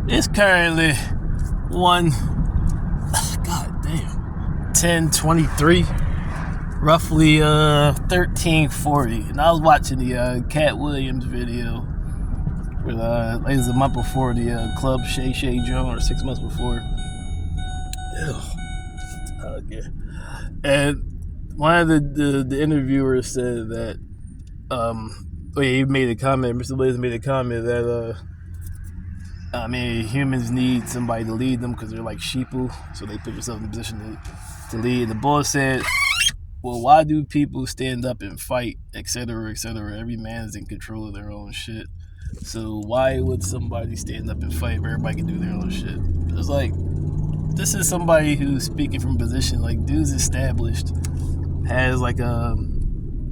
It's currently 10:23, roughly 13:40, and I was watching the Cat Williams video with it was a month before the Club Shay Shay Jones, or 6 months before. Okay. And one of the interviewers said that he made a comment. Mr. Blaze made a comment that humans need somebody to lead them because they're like sheeple, so they put themselves in a position to lead. And the boy said, well, why do people stand up and fight, etc., etc.? Every man is in control of their own shit. So why would somebody stand up and fight if everybody can do their own shit? It's like, this is somebody who's speaking from a position, like, dude's established, has like a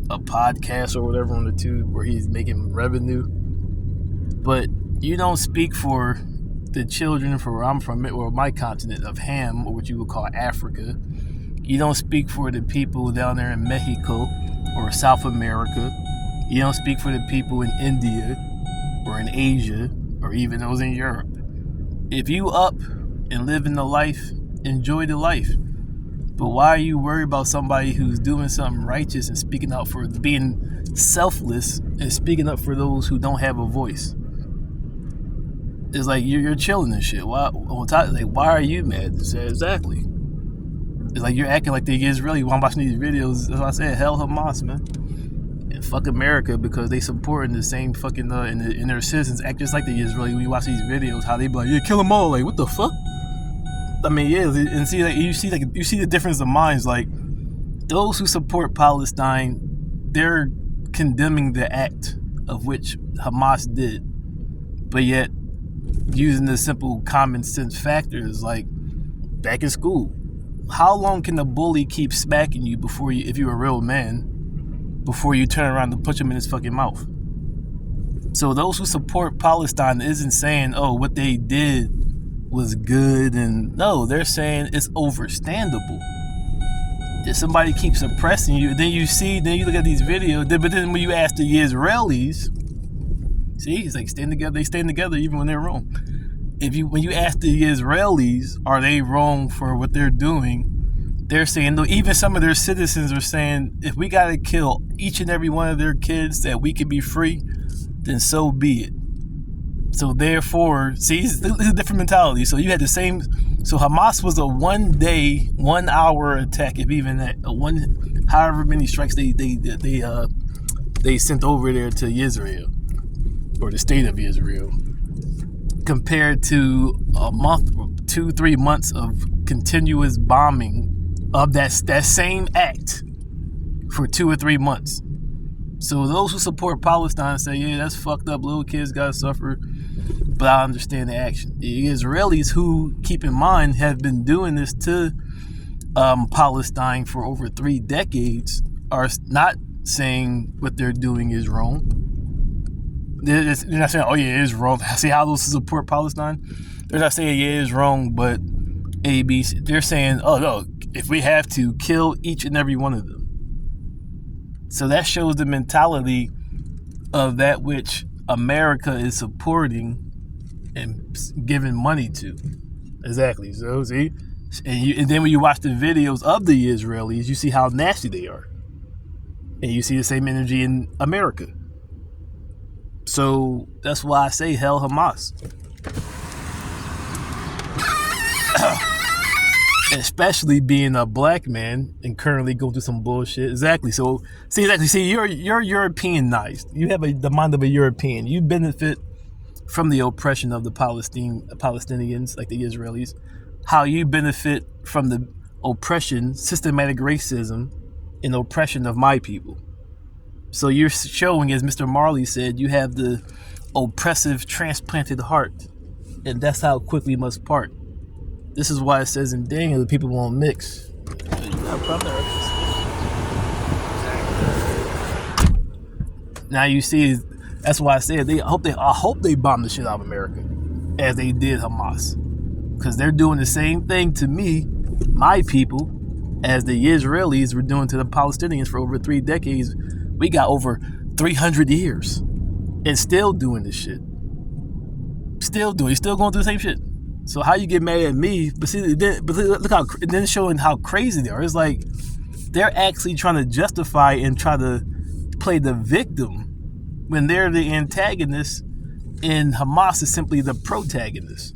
podcast or whatever on the tube where he's making revenue, but you don't speak for the children for where I'm from, or my continent of Ham, or what you would call Africa. You don't speak for the people down there in Mexico or South America. You don't speak for the people in India or in Asia or even those in Europe. If you up and living the life, enjoy the life. But why are you worried about somebody who's doing something righteous and speaking out for being selfless and speaking up for those who don't have a voice? It's like you're chilling and shit. Why are you mad? Exactly. It's like you're acting like the Israeli. While I'm watching these videos, as I said, hell Hamas, man, and fuck America, because they supporting the same fucking and their citizens act just like the Israeli. When you watch these videos, how they be like, yeah, kill them all. Like, what the fuck? I mean, yeah, and see, like you see the difference of minds. Like, those who support Palestine, they're condemning the act of which Hamas did, but yet using the simple common sense factors, like back in school, how long can the bully keep smacking you before you, if you're a real man, before you turn around and punch him in his fucking mouth? So those who support Palestine isn't saying, oh, what they did was good, and no, they're saying it's overstandable. If somebody keeps oppressing you, then you look at these videos, but then when you ask the Israelis, see, it's like they stand together even when they're wrong. When you ask the Israelis, are they wrong for what they're doing? They're saying, no, even some of their citizens are saying, if we gotta kill each and every one of their kids that we can be free, then so be it. So therefore, see, it's a different mentality. So you had the same. So Hamas was a 1 day, 1 hour attack, if even that, however many strikes they sent over there to Israel, or the state of Israel, compared to a month, 2-3 months of continuous bombing of that same act for 2 or 3 months. So those who support Palestine say, yeah, that's fucked up, little kids gotta suffer, but I understand the action. The Israelis, who, keep in mind, have been doing this to Palestine for over 3 decades, are not saying what they're doing is wrong. They're not saying, oh yeah, it is wrong. See how those who support Palestine? They're not saying, yeah, it's wrong, but ABC. They're saying, oh no, if we have to, kill each and every one of them. So that shows the mentality of that which America is supporting and giving money to. Exactly. So see, and then when you watch the videos of the Israelis, you see how nasty they are, and you see the same energy in America. So that's why I say hell Hamas. Especially being a black man and currently going through some bullshit. Exactly. So see, you're Europeanized. You have the mind of a European. You benefit from the oppression of the Palestinians, like the Israelis. How you benefit from the oppression, systematic racism, and oppression of my people. So you're showing, as Mr. Marley said, you have the oppressive transplanted heart, and that's how quick we must part. This is why it says in Daniel that people won't mix. Now you see, that's why I said I hope they bomb the shit out of America, as they did Hamas, because they're doing the same thing to me, my people, as the Israelis were doing to the Palestinians for over 3 decades. We got over 300 years and still doing this shit. Still doing, you're still going through the same shit. So how you get mad at me? But see, look how it then showing how crazy they are. It's like they're actually trying to justify and try to play the victim when they're the antagonist, and Hamas is simply the protagonist.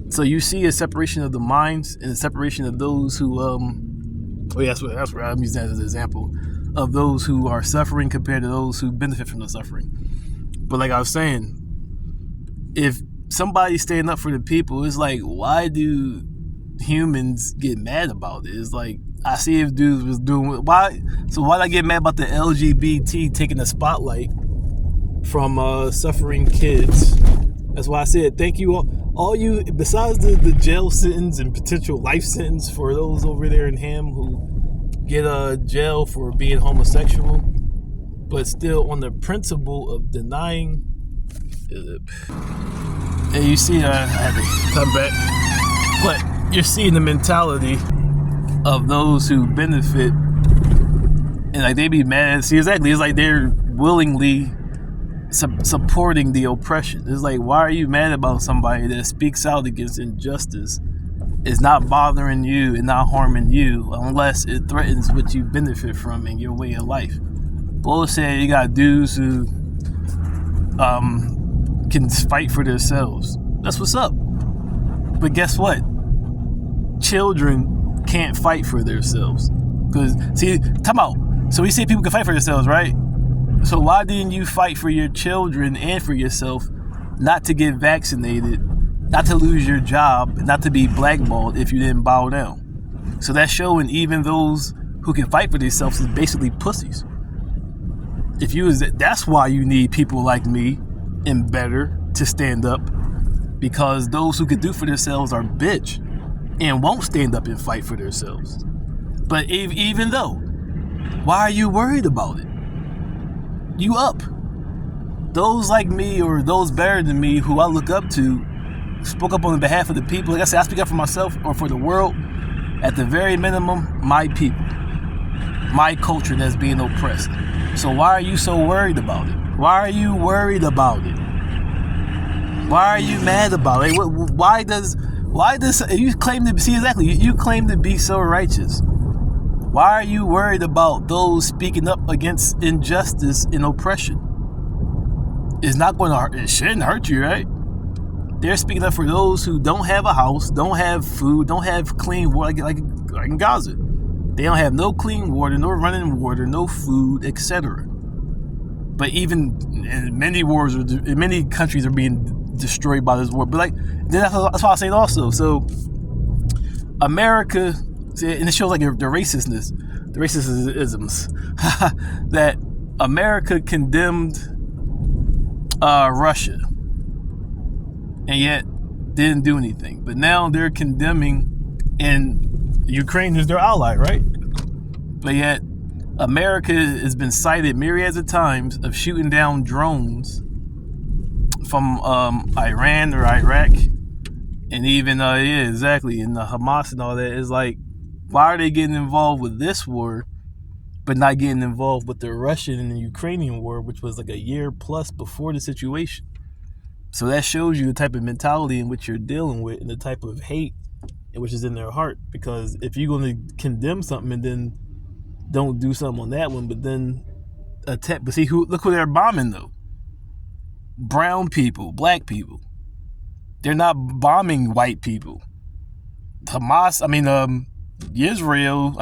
So you see a separation of the minds and a separation of those who, that's where I'm using that as an example of those who are suffering compared to those who benefit from the suffering. But like I was saying, if somebody's standing up for the people, it's like, why do humans get mad about it? It's like, I see if dudes was doing, why I get mad about the LGBT taking the spotlight from suffering kids? That's why I said thank you all you, besides the jail sentence and potential life sentence for those over there in Ham who get jail for being homosexual, but still on the principle of denying. And you see, I had to come back, but you're seeing the mentality of those who benefit, and like they be mad. See, exactly, it's like they're willingly supporting the oppression. It's like, why are you mad about somebody that speaks out against injustice? Is not bothering you and not harming you unless it threatens what you benefit from in your way of life. Bullshit. You got dudes who can fight for themselves. That's what's up. But guess what? Children can't fight for themselves. Because, see, time out. So we say people can fight for themselves, right? So why didn't you fight for your children and for yourself not to get vaccinated, not to lose your job, not to be blackballed if you didn't bow down? So that's showing even those who can fight for themselves is basically pussies. That's why you need people like me and better to stand up, because those who can do for themselves are bitch and won't stand up and fight for themselves. But even though, why are you worried about it? You up. Those like me or those better than me who I look up to spoke up on behalf of the people. Like I said, I speak up for myself or for the world. At the very minimum, my people, my culture that's being oppressed. So why are you so worried about it? Why are you worried about it? Why are you mad about it? Why does you claim to see exactly? You claim to be so righteous. Why are you worried about those speaking up against injustice and oppression? It's not going to hurt. It shouldn't hurt you, right? They're speaking up for those who don't have a house, don't have food, don't have clean water, like in Gaza. They don't have no clean water, no running water, no food, etc. But even in many wars, in many countries are being destroyed by this war. But like, that's why I was saying also. So America, and it shows like the racistness, the racisms, that America condemned Russia, and yet didn't do anything. But now they're condemning, and Ukraine is their ally, right? But yet America has been cited myriads of times of shooting down drones from Iran or Iraq, and even exactly, and the Hamas and all that. Is like, why are they getting involved with this war, but not getting involved with the Russian and the Ukrainian war, which was like a year plus before the situation? So that shows you the type of mentality in which you're dealing with and the type of hate which is in their heart. Because if you're going to condemn something and then don't do something on that one, but then attack, but see, look who they're bombing though. Brown people, black people. They're not bombing white people. Hamas, Israel,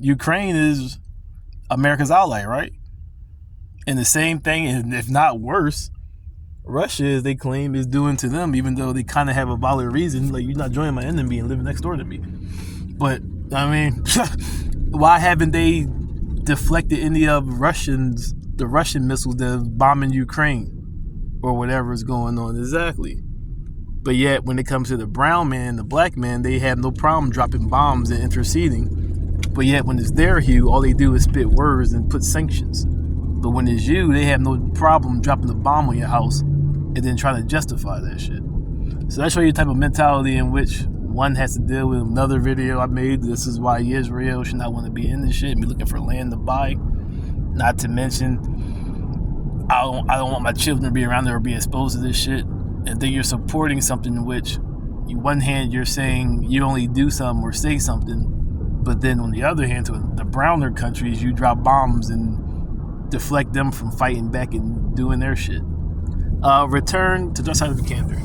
Ukraine is America's ally, right? And the same thing, and if not worse, Russia, as they claim, is doing to them, even though they kind of have a valid reason. Like, you're not joining my enemy and living next door to me. But, why haven't they deflected any of the Russian missiles that are bombing Ukraine or whatever is going on? Exactly. But yet, when it comes to the brown man, the black man, they have no problem dropping bombs and interceding. But yet, when it's their hue, all they do is spit words and put sanctions. But when it's you, they have no problem dropping a bomb on your house and then trying to justify that shit. So that shows you the type of mentality in which one has to deal with. Another video I made, this is why Israel should not want to be in this shit and be looking for land to buy. Not to mention, I don't want my children to be around there or be exposed to this shit. And then you're supporting something in which, on one hand, you're saying you only do something or say something, but then on the other hand, to the browner countries, you drop bombs and deflect them from fighting back and doing their shit. Return to Dark Side of the Canter.